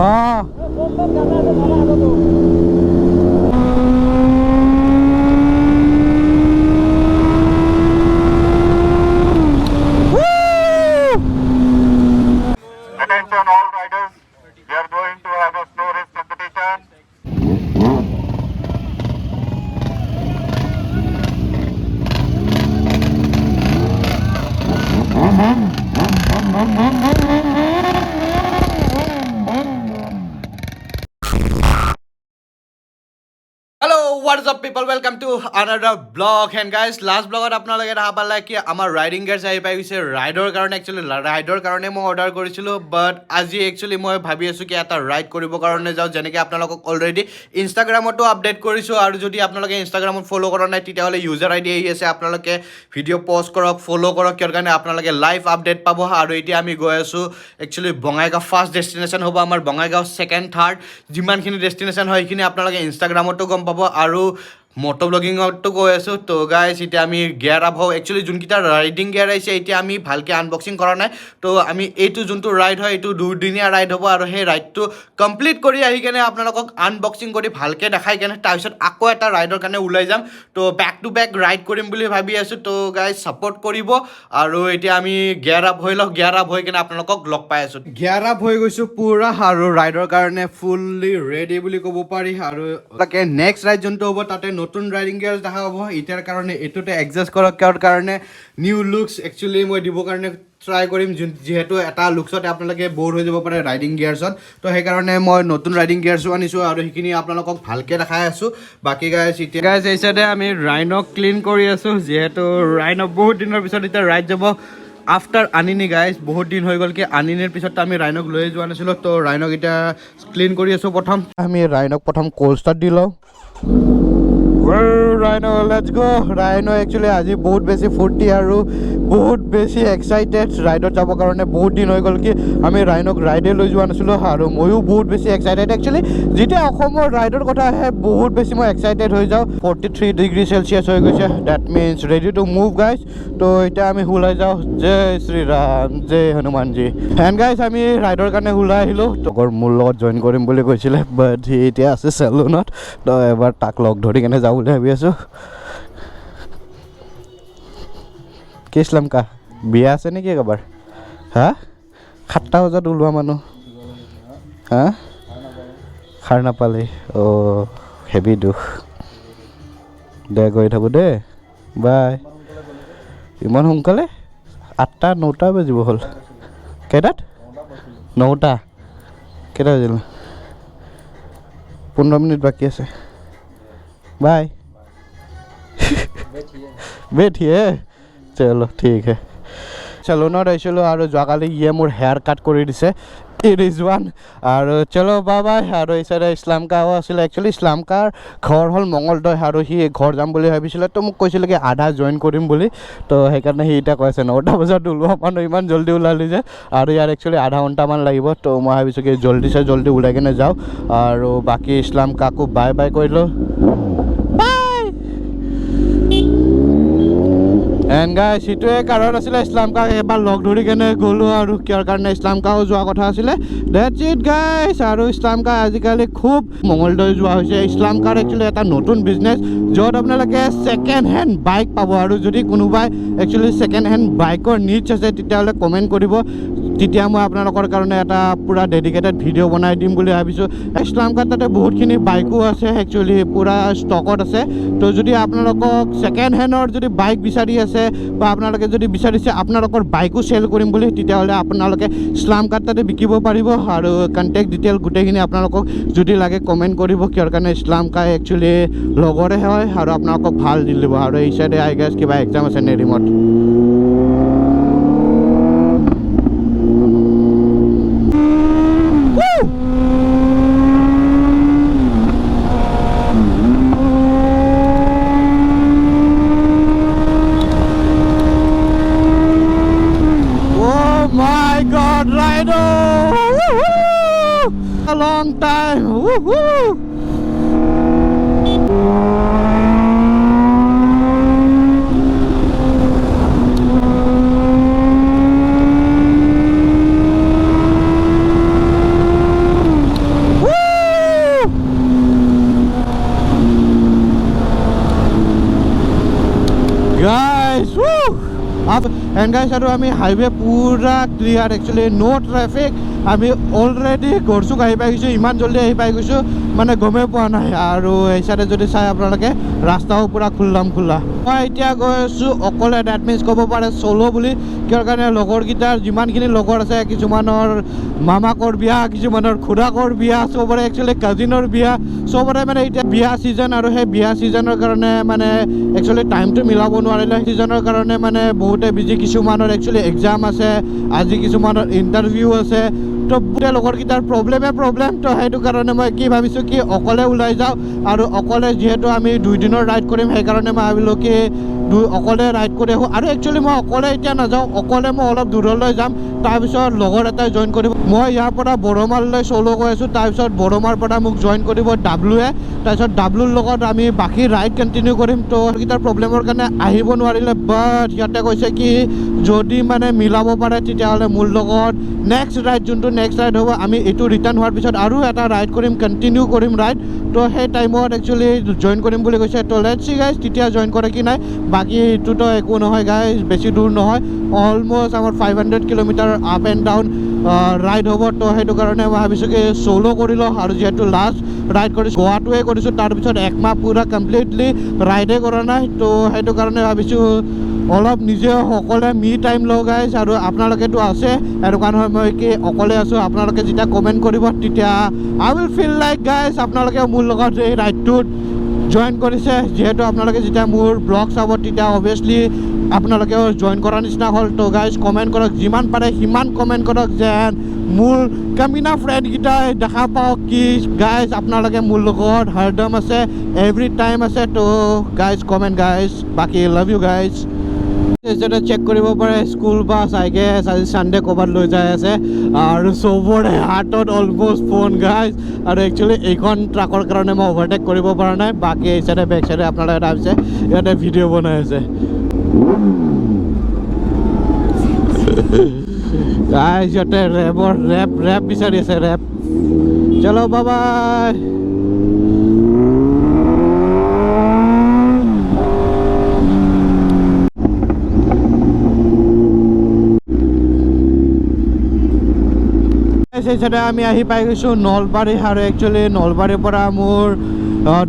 Attention all riders, we are going to have a slow race competition. What is up people, welcome to another vlog. And guys, last vlog আপোনালোকে দেখা পালে কি আমাৰ riding gears আহি পাই গৈছে ৰাইডৰ কাৰণে। একচুৱেলি ৰাইডৰ কাৰণে মই অৰ্ডাৰ কৰিছিলোঁ, বাট আজি একচুৱেলি মই ভাবি আছোঁ কি এটা ৰাইড কৰিবৰ কাৰণে যাওঁ, যেনেকৈ আপোনালোকক অলৰেডি ইনষ্টাগ্ৰামতো আপডেট কৰিছোঁ। আৰু যদি আপোনালোকে ইনষ্টাগ্ৰামত ফ'ল' কৰা নাই তেতিয়াহ'লে ইউজাৰ আই ডি আহি আছে, আপোনালোকে ভিডিঅ' পষ্ট কৰক, ফ'ল' কৰক, কিয় কাৰণে আপোনালোকে লাইভ আপডেট পাব। আৰু এতিয়া আমি গৈ আছোঁ একচুৱেলি বঙাইগাঁও। ফাৰ্ষ্ট ডেষ্টিনেশ্যন হ'ব আমাৰ বঙাইগাঁও, ছেকেণ্ড থাৰ্ড যিমানখিনি ডেষ্টিনেশ্যন হয় সেইখিনি আপোনালোকে ইনষ্টাগ্ৰামতো গম পাব আৰু মটো ব্লগিঙতো গৈ আছোঁ। তো গাইজ এতিয়া আমি গিয়াৰ আপ হওঁ। একচুৱেলি যোনকেইটা ৰাইডিং গিয়াৰ আহিছে এতিয়া আমি ভালকৈ আনবক্সিং কৰা নাই। তো আমি এইটো যোনটো ৰাইড হয় এইটো দুদিনীয়া ৰাইড হ'ব, আৰু সেই ৰাইডটো কমপ্লিট কৰি আহি কেনে আপোনালোকক আনবক্সিং কৰি ভালকৈ দেখাই কেনে তাৰপিছত আকৌ এটা ৰাইডৰ কাৰণে ওলাই যাম। তো বেক টু বেক ৰাইড কৰিম বুলি ভাবি আছোঁ। তো গাইজ ছাপৰ্ট কৰিব। আৰু এতিয়া আমি গিয়াৰ আপ হৈ লওঁ, গিয়াৰ আপ হৈ কেনে আপোনালোকক লগ পাই আছোঁ। গিয়াৰ আপ হৈ গৈছোঁ পূৰা আৰু ৰাইডৰ কাৰণে ফুল্লি ৰেডি বুলি ক'ব পাৰি। আৰু তাকে নেক্সট ৰাইড যোনটো হ'ব তাতে নতুন ৰাইডিং গিয়াৰ্ছ দেখা হ'ব। এতিয়াৰ কাৰণে এইটোতে এডজাষ্ট কৰক, কিয় কাৰণে নিউ লুকছ একচুৱেলি মই দিবৰ কাৰণে ট্ৰাই কৰিম, যিহেতু এটা লুকছতে আপোনালোকে ব'ৰ হৈ যাব পাৰে ৰাইডিং গিয়াৰ্ছত। তো সেইকাৰণে মই নতুন ৰাইডিং গিয়াৰ্ছো আনিছোঁ আৰু সেইখিনি আপোনালোকক ভালকৈ দেখাই আছোঁ। বাকী গাইজ এতিয়া গাইজ এই চাইডে আমি ৰাইনক ক্লিন কৰি আছোঁ, যিহেতু ৰাইনক বহুত দিনৰ পিছত এতিয়া ৰাইড যাব আফটাৰ আনিনি। গাইজ বহুত দিন হৈ গ'ল কি আনিনিৰ পিছত আমি ৰাইনক লৈ যোৱা নাছিলোঁ। তো ৰাইনক এতিয়া ক্লিন কৰি আছোঁ। প্ৰথম আমি ৰাইনক প্ৰথম কোল্ড ষ্টাৰ্ট দি লওঁ। ৰাইনো লেটছ গ'। ৰাইনো একচুৱেলি আজি বহুত বেছি ফূৰ্তি আৰু বহুত বেছি এক্সাইটেড ৰাইডত যাবৰ কাৰণে। বহুত দিন হৈ গ'ল কি আমি ৰাইনক ৰাইডে লৈ যোৱা নাছিলোঁ আৰু ময়ো বহুত বেছি এক্সাইটেড। একচুৱেলি যেতিয়া অসমৰ ৰাইডৰ কথা আহে বহুত বেছি মই এক্সাইটেড হৈ যাওঁ। 43 ডিগ্ৰী চেলচিয়াছ হৈ গৈছে, that means ready to move guys. তো এতিয়া আমি ওলাই যাওঁ। জয় শ্ৰীৰাম, জয় হনুমানজী। এণ্ড গাইজ আমি ৰাইডৰ কাৰণে ওলাই আহিলোঁ। লগৰ মোৰ লগত জইন কৰিম বুলি কৈছিলে, বাট সি এতিয়া আছে চেলুনত। তো এবাৰ তাক লগ ধৰি কেনে যাওঁ বুলি ভাবি আছোঁ। কি ইছলাম কা বিয়া আছে নেকি কাৰোবাৰ? হা 7টা বজাত ওলোৱা মানুহ, হা খাৰ নাপালে? অ' হেভি দুখ দে, গৈ থাকোঁ দে, বাই। ইমান সোনকালে? 8টা 9টা বাজিব হ'ল। কেইটাত? 9টা। কেইটা বাজিল? 15 মিনিট বাকী আছে। बाय बैठिए चलो ठीक है। চেলুনত আহিছিলোঁ আৰু যোৱাকালি ইয়ে মোৰ হেয়াৰ কাট কৰি দিছে ৰিজৱান। আৰু চলো বাই বাই। আৰু এই চাইডে ইছলাম কাও আছিলে। একচুৱেলি ইছলাম কাৰ ঘৰ হ'ল মঙলদৈ আৰু সি ঘৰ যাম বুলি ভাবিছিলে। তো মোক কৈছিলে কি আধা জইন কৰিম বুলি। তো সেইকাৰণে সি এতিয়া কৈছে 9টা বজাত ওলোৱা মানুহ ইমান জল্দি ওলালি যে, আৰু ইয়াৰ একচুৱেলি আধা ঘণ্টামান লাগিব। তো মই ভাবিছোঁ কি জল্দি ওলাই কিনে যাওঁ। আৰু বাকী ইছলাম কাকো বাই বাই কৰিলোঁ। এণ্ড গাইজ সেইটোৱে কাৰণ আছিলে ইছলাম কাক এবাৰ লগ ধৰি কেনে গ'লোঁ, আৰু কিয়ৰ কাৰণে ইছলাম কাও যোৱা কথা আছিলে। That's it guys. আৰু ইছলাম কা আজিকালি খুব মঙলদৈ যোৱা হৈছে। ইছলাম কাৰ একচুৱেলি এটা নতুন বিজনেছ য'ত আপোনালোকে ছেকেণ্ড হেণ্ড বাইক পাব। আৰু যদি কোনোবাই একচুৱেলি ছেকেণ্ড হেণ্ড বাইকৰ নিডছ আছে তেতিয়াহ'লে কমেণ্ট কৰিব, তেতিয়া মই আপোনালোকৰ কাৰণে এটা পূৰা ডেডিকেটেড ভিডিঅ' বনাই দিম বুলি ভাবিছোঁ। ইছলাম কাৰ তাতে বহুতখিনি বাইকো আছে, একচুৱেলি পূৰা ষ্টকত আছে। তো যদি আপোনালোকক ছেকেণ্ড হেণ্ডৰ যদি বাইক বিচাৰি আছে বা আপোনালোকে যদি বিচাৰিছে আপোনালোকৰ বাইকো চেল কৰিম বুলি, তেতিয়াহ'লে আপোনালোকে ইছলাম কাৰ তাতে বিকিব পাৰিব। আৰু কণ্টেক্ট ডিটেইল গোটেইখিনি আপোনালোকক যদি লাগে কমেণ্ট কৰিব, কিয়ৰ কাৰণে ইছলাম কাৰ একচুৱেলি লগৰে হয় আৰু আপোনালোকক ভাল দিল দিব। আৰু এই চাইডে আই গেছ কিবা এক্সাম আছে নেৰিমত। A long time. Woohoo! And গাইছ আৰু আমি হাইৱে পুৰা ক্লিয়াৰ একচুৱেলি ন' ট্ৰেফিক আমি অলৰেডি ঘৰচুক আহি পাই গৈছোঁ ইমান জল্দি আহি পাই গৈছোঁ মানে গমেই পোৱা নাই আৰু এই চাইডে যদি চাই আপোনালোকে ৰাস্তাও পুৰা খোলা মই এতিয়া গৈ আছোঁ অকলে ডেট মিনছ ক'ব পাৰে চ'ল' বুলি কিয় কাৰণে লগৰকেইটাৰ যিমানখিনি লগৰ আছে কিছুমানৰ মামাকৰ বিয়া কিছুমানৰ খুৰাকৰ বিয়া চবৰে একচুৱেলি কাজিনৰ বিয়া চবৰে মানে এতিয়া বিয়া ছিজন আৰু সেই বিয়া ছিজনৰ কাৰণে মানে একচুৱেলি টাইমটো মিলাব নোৱাৰিলে ছিজনৰ কাৰণে মানে বহুতে বিজি কিছুমানৰ একচুৱেলি এক্সাম আছে আজি কিছুমানৰ ইণ্টাৰভিউ আছে তো গোটেই লগৰকেইটাৰ প্ৰব্লেম তো সেইটো কাৰণে মই কি ভাবিছোঁ কি অকলে ওলাই যাওঁ আৰু অকলে যিহেতু আমি 2 দিনৰ ৰাইড কৰিম সেইকাৰণে মই ভাবিলোঁ কি অকলে ৰাইড কৰি আহোঁ আৰু একচুৱেলি মই অকলে এতিয়া নাযাওঁ অকলে মই অলপ দূৰলৈ যাম তাৰপিছত লগৰ এটাই জইন কৰিব মই ইয়াৰ পৰা বৰমালৈ চ'ল' গৈ আছোঁ তাৰপিছত বৰমাৰ পৰা মোক জইন কৰিব ডাব্লুৱে তাৰপিছত ডাব্লুৰ লগত আমি বাকী ৰাইড কণ্টিনিউ কৰিম তো সেইকেইটাৰ প্ৰব্লেমৰ কাৰণে আহিব নোৱাৰিলে বাট সিহঁতে কৈছে কি যদি মানে মিলাব পাৰে তেতিয়াহ'লে মোৰ লগত নেক্সট ৰাইড যোনটো নেক্সট ৰাইড হ'ব আমি এইটো ৰিটাৰ্ণ হোৱাৰ পিছত আৰু এটা ৰাইড কৰিম কণ্টিনিউ কৰিম ৰাইড তো সেই টাইমত একচুৱেলি জইন কৰিম বুলি কৈছে তো লেটছ সি গাইজ তেতিয়া জইন কৰে কি নাই বাকী এইটোতো একো নহয় গাইজ বেছি দূৰ নহয় অলমষ্ট আমাৰ 500 kilometre up and down ride হ'ব তো সেইটো কাৰণে মই ভাবিছোঁ কি চ'ল' কৰি লওঁ আৰু যিহেতু লাষ্ট ৰাইড কৰিছোঁ গোৱাটোৱে কৰিছোঁ তাৰপিছত একমাহ পুৰা কমপ্লিটলি ৰাইডে কৰা নাই তো সেইটো কাৰণে ভাবিছোঁ অলপ নিজে অকলে মি টাইম লওঁ গাইজ আৰু আপোনালোকেতো আছে সেইটো কাৰণে মই কি অকলে আছোঁ আপোনালোকে যেতিয়া কমেণ্ট কৰিব তেতিয়া আই উইল ফিল লাইক গাইজ আপোনালোকে মোৰ লগত এই ৰাইডটোত জইন কৰিছে যিহেতু আপোনালোকে যেতিয়া মোৰ ব্লগ চাব তেতিয়া অভিয়াছলি আপোনালোকেও জইন কৰাৰ নিচিনা হ'ল তো গাইজ কমেণ্ট কৰক যিমান পাৰে সিমান কমেণ্ট কৰক যেন মোৰ কামিনা ফ্ৰেণ্ডকেইটাই দেখা পাওক কি গাইজ আপোনালোকে মোৰ লগত হাৰদম আছে এভৰি টাইম আছে তো গাইজ কমেণ্ট গাইজ বাকী লাভ ইউ গাইজ চেক কৰিব পাৰে স্কুল বাছ আই গেছ আজি ছানডে ক'ৰবাত লৈ যাই আছে আৰু চবৰে হাতত অলমষ্ট ফোন গাইজ আৰু একচুৱেলি এইখন ট্ৰাকৰ কাৰণে মই অভাৰটেক কৰিব পৰা নাই বাকী এই চাইডে বেক চাইডে আপোনালোকে ভাবিছে ইয়াতে ভিডিঅ' বনাই আছে গাইজ ইয়াতে ৰেপ বিচাৰি আছে ৰেপ চলো বাবাই সেই চাইডে আমি আহি পাই গৈছোঁ নলবাৰী আৰু একচুৱেলি নলবাৰীৰ পৰা মোৰ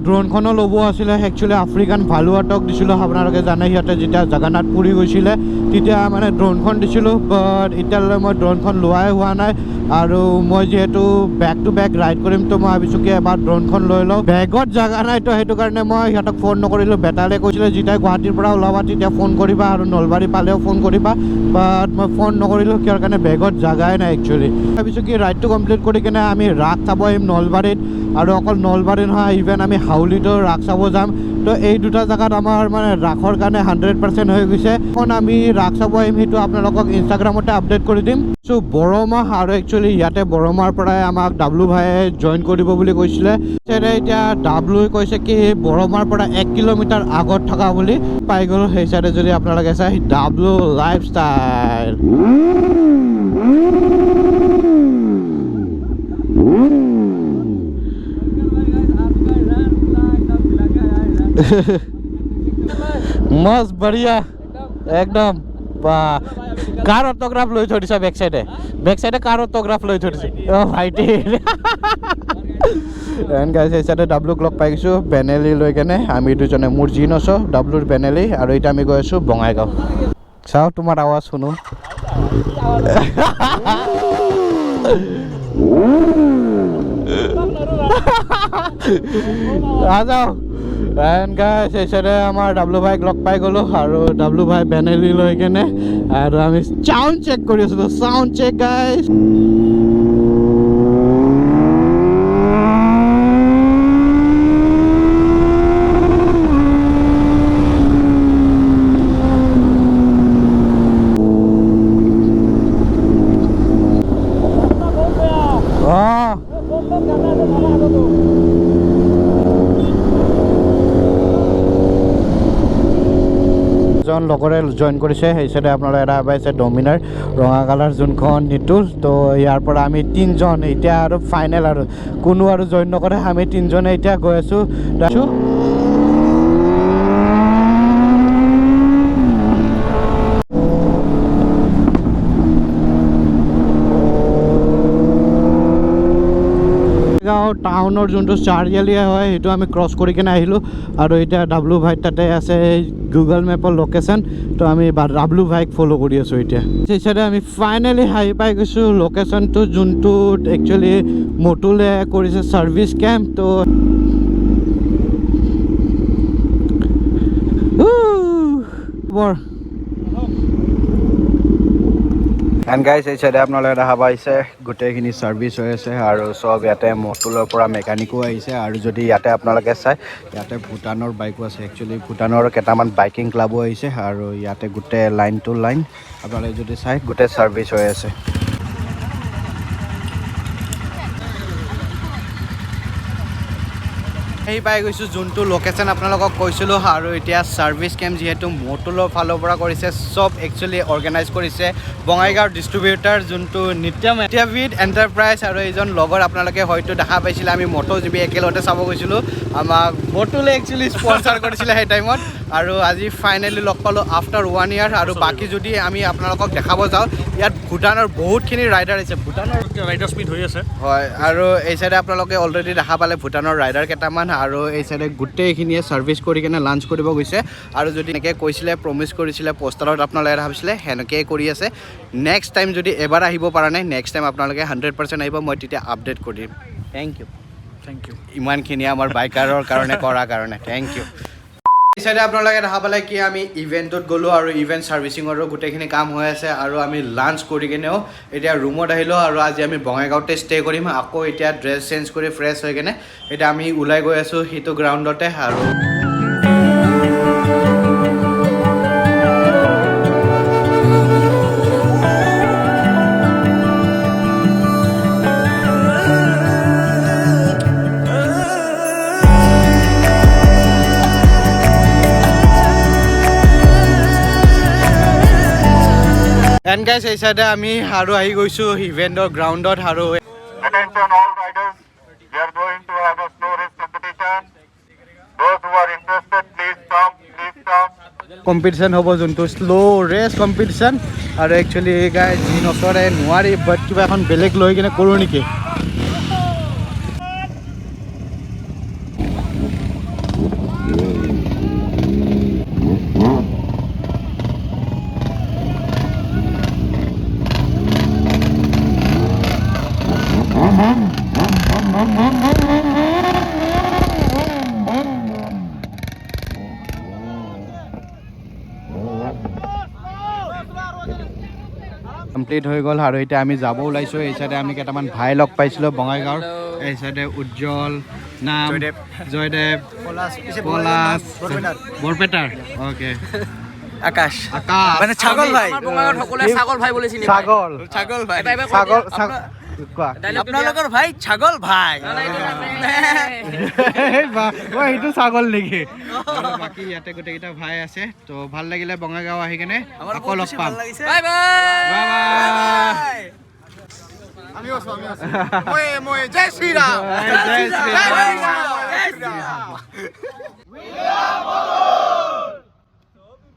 ড্ৰোনখনো ল'ব আছিলে একচুৱেলি আফ্ৰিকান ভালুৱাটক দিছিলোঁ আপোনালোকে জানে সিহঁতে যেতিয়া জগন্নাথ পুৰী গৈছিলে তেতিয়া মানে ড্ৰোনখন দিছিলোঁ বাট এতিয়ালৈ মই ড্ৰোনখন লোৱাই হোৱা নাই আৰু মই যিহেতু বেক টু বেক ৰাইড কৰিম তো মই ভাবিছোঁ কি এবাৰ ড্ৰোনখন লৈ লওঁ বেগত জেগা নাই তো সেইটো কাৰণে মই সিহঁতক ফোন নকৰিলোঁ বেটাৰে কৈছিলে যেতিয়া গুৱাহাটীৰ পৰা ওলাবা তেতিয়া ফোন কৰিবা আৰু নলবাৰী পালেও ফোন কৰিবা বাট মই ফোন নকৰিলোঁ কিয় কাৰণে বেগত জেগাই নাই একচুৱেলি ভাবিছোঁ কি ৰাইডটো কমপ্লিট কৰি কিনে আমি ৰাস চাব আহিম নলবাৰীত আৰু অকল নলবাৰী নহয় ইভেন আমি হাউলিতো ৰাস চাব যাম তো এই দুটা জেগাত আমাৰ মানে ৰাসৰ কাৰণে 100% হৈ গৈছে এখন আমি ৰাস চাব আহিম সেইটো আপোনালোকক ইনষ্টাগ্ৰামতে আপডেট কৰি দিম চ' বৰমাহ আৰু একচুৱেলি ইয়াতে বৰমাৰ পৰাই আমাক ডাব্লু ভাইয়ে জইন কৰিব বুলি কৈছিলে এতিয়া ডাব্লুৱে কৈছে কি বৰমাৰ পৰা 1 কিলোমিটাৰ আগত থকা বুলি পাই গ'লো সেই চাইডে যদি আপোনালোকে চাই ডাব্লু লাইফষ্টাইল मस्त बढ़िया एकदम कार অটোগ্ৰাফ লৈ থৈ দিছা বেক সাইডে কাৰ অটোগ্ৰাফ লৈ থৈ দিছে অ ভাইটি এণ্ড গাইজ এই চাইডে ডাব্লুক লগ পাই গৈছোঁ বেনেলি লৈ কেনে আমি দুজনে মোৰ জিনছ ডাব্লুৰ বেনেলি আৰু এতিয়া আমি গৈ আছোঁ বঙাইগাঁও চাওঁ তোমাৰ আৱাজ শুনো আজাও এণ্ড গাইজ এই চাইডে আমাৰ ডাব্লু ভাইক লগ পাই গ'লোঁ আৰু ডাব্লু ভাই বেনেলি লৈ কেনে আৰু আমি চাউণ্ড চেক কৰি আছিলোঁ চাউণ্ড চেক গাইজ লগৰে জইন কৰিছে সেই চাইডে আপোনালোকে এটা পাইছে ডমিনাৰ ৰঙা কালাৰ যোনখন নিতুল তো ইয়াৰ পৰা আমি 3জন এতিয়া আৰু ফাইনেল আৰু কোনো আৰু জইন নকৰে আমি 3জনে এতিয়া গৈ আছোঁ বঙাইগাঁও টাউনৰ যোনটো চাৰিআলি হয় সেইটো আমি ক্ৰছ কৰি কিনে আহিলোঁ আৰু এতিয়া ডাব্লু ভাই তাতে আছে গুগল মেপৰ লোকেশ্যন তো আমি ডাব্লু ভাইক ফ'ল' কৰি আছোঁ এতিয়া সেই চাইডে আমি ফাইনেলি আহি পাই গৈছোঁ লোকেশ্যনটো যোনটোত একচুৱেলি মটুলে কৰিছে ছাৰ্ভিচ কেম্প তো বৰ এণ্ড গাইজ এই চাইডে আপোনালোকে দেখা পাইছে গোটেইখিনি ছাৰ্ভিচ হৈ আছে আৰু চব ইয়াতে মটুলৰ পৰা মেকানিকো আহিছে আৰু যদি ইয়াতে আপোনালোকে চাই ইয়াতে ভূটানৰ বাইকো আছে একচুৱেলি ভূটানৰ কেইটামান বাইকিং ক্লাবো আহিছে আৰু ইয়াতে গোটেই লাইন টু লাইন আপোনালোকে যদি চাই গোটেই ছাৰ্ভিচ হৈ আছে আহি পাই গৈছোঁ যোনটো লোকেশ্যন আপোনালোকক কৈছিলোঁ আৰু এতিয়া ছাৰ্ভিচ কেম্প যিহেতু মটুলৰ ফালৰ পৰা কৰিছে চব একচুৱেলি অৰ্গেনাইজ কৰিছে বঙাইগাঁৱৰ ডিষ্ট্ৰিবিউটাৰ যোনটো নিত্যবিদ এণ্টাৰপ্ৰাইজ আৰু এইজন লগৰ আপোনালোকে হয়তো দেখা পাইছিলে আমি মটো জিবি একেলগতে চাব গৈছিলোঁ আমাক মটুলে একচুৱেলি স্পনচাৰ কৰিছিলে সেই টাইমত আৰু আজি ফাইনেলি লগ পালোঁ আফটাৰ 1 year আৰু বাকী যদি আমি আপোনালোকক দেখাব যাওঁ ইয়াত ভূটানৰ বহুতখিনি ৰাইডাৰ আছে ভূটানৰ ৰাইডাৰ স্পীড হৈ আছে হয় আৰু এই চাইডে আপোনালোকে অলৰেডি দেখা পালে ভূটানৰ ৰাইডাৰ কেইটামান আৰু এই চাইডে গোটেইখিনিয়ে ছাৰ্ভিচ কৰি কিনে লাঞ্চ কৰিব গৈছে আৰু যদি এনেকৈ কৈছিলে প্ৰমিছ কৰিছিলে পোষ্টাৰত আপোনালোকে ভাবিছিলে সেনেকৈয়ে কৰি আছে নেক্সট টাইম যদি এবাৰ আহিব পৰা নাই নেক্সট টাইম আপোনালোকে 100% আহিব মই তেতিয়া আপডেট কৰি দিম থেংক ইউ ইমানখিনি আমাৰ বাইকাৰৰ কাৰণে কৰাৰ কাৰণে থেংক ইউ এই চাইডে আপোনালোকে দেখা পালে কি আমি ইভেণ্টত গ'লোঁ আৰু ইভেণ্ট ছাৰ্ভিচিঙৰো গোটেইখিনি কাম হৈ আছে আৰু আমি লাঞ্চ কৰি কিনেও এতিয়া ৰুমত আহিলোঁ আৰু আজি আমি বঙাইগাঁৱতে ষ্টে কৰিম আকৌ এতিয়া ড্ৰেছ চেঞ্জ কৰি ফ্ৰেছ হৈ কিনে এতিয়া আমি ওলাই গৈ আছোঁ সেইটো গ্ৰাউণ্ডতে আৰু এণ্ড গাইজ এই চাইডে আমি আৰু আহি গৈছোঁ ইভেণ্টৰ গ্ৰাউণ্ডত আৰু Attention all riders, we are going to have a slow race competition. Those who are interested, please come. Competition হ'ব যোনটো শ্ল' ৰেচ কম্পিটিশ্যন আৰু একচুৱেলি গাইজ যি নচৰে নোৱাৰি বাট কিবা এখন বেলেগ লৈ কিনে কৰোঁ নেকি কমপ্লিট হৈ গ'ল আৰু এতিয়া আমি যাব ওলাইছোঁ এই চাইডে আমি কেইটামান ভাই লগ পাইছিলোঁ বঙাইগাঁৱৰ এই চাইডে উজ্জ্বল নাম জয়দেৱ পলাশ বৰপেটাৰ অ'কে আকাশ আকাশ মানে ছাগল ভাই বঙাইগাঁৱত সকলোৱে ছাগল ভাই বুলি চিনি পায় ছাগল ভাই কোৱা আপোনালোকৰ ভাই ছাগল ভাই এইটো ছাগল নেকি বাকী ইয়াতে গোটেইকেইটা ভাই আছে তো ভাল লাগিলে বঙাইগাঁও আহি কেনে আকৌ লগ পাম বাই বাই মই জয় শ্ৰীৰাম জয় শ্ৰীৰাম